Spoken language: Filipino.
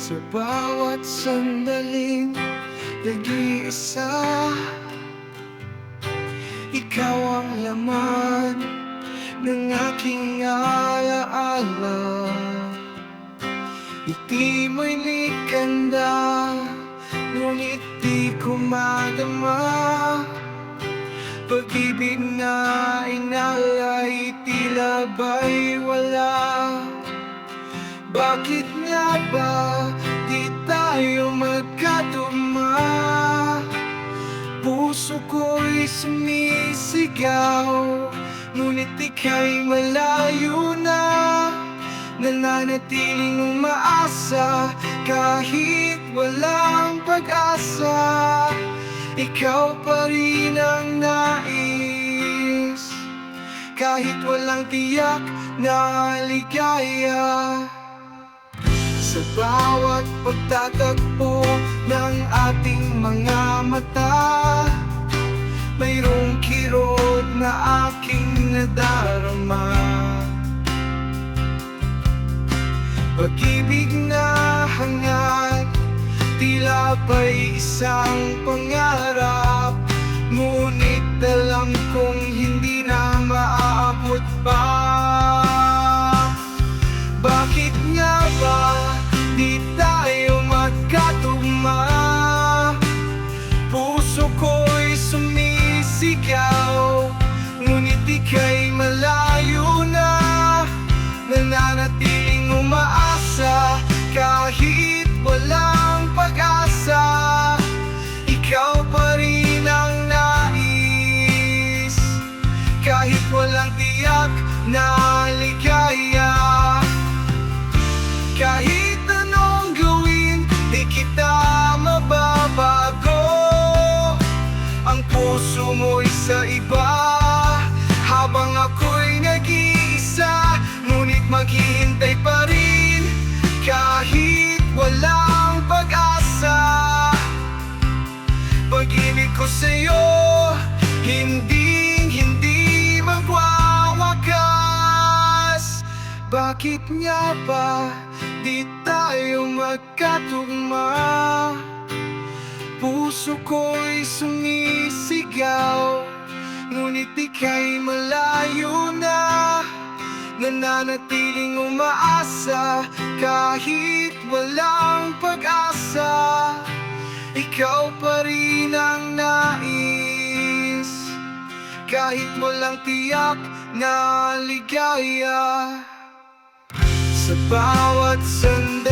Sa bawat sandaling nag-iisa, ikaw ang laman ng aking alaala. Ngiti mo'y likanda, ngunit di ko madama. Pag-ibig na inalay, tila ba'y wala. Bakit nga ba di tayo magkatugma? Puso ko'y sumisigaw, ngunit ika'y malayo na. Nananatiling umaasa kahit walang pag-asa. Ikaw pa rin ang nais, kahit walang tiyak na ligaya. Sa bawat pagtatagpo ng ating mga mata, mayroong kirot na aking nadarama. Pag-ibig na hangad, tila ba'y isang pangarap, ngunit alam kong hindi na maaabot pa. Bakit nga ba di tayo magkatugma? Puso ko'y sumisigaw, ngunit ika'y malayo na. Nananatiling umaasa kahit walang pag-asa. Ikaw pa rin ang nais, kahit walang tiyak na ligaya. Kahit anong gawin, di kita mababago. Ang puso mo'y sa iba, habang ako'y nag-iisa. Ngunit maghihintay pa rin kahit walang pag-asa. Pag-ibig ko sa'yo, hindi magwawakas. Bakit nga ba di tayo magkatugma? Puso ko'y sumisigaw, ngunit ika'y malayo na. Nananatiling umaasa kahit walang pag-asa. Ikaw pa rin ang nais, kahit walang tiyak na ligaya. Sa bawat sandali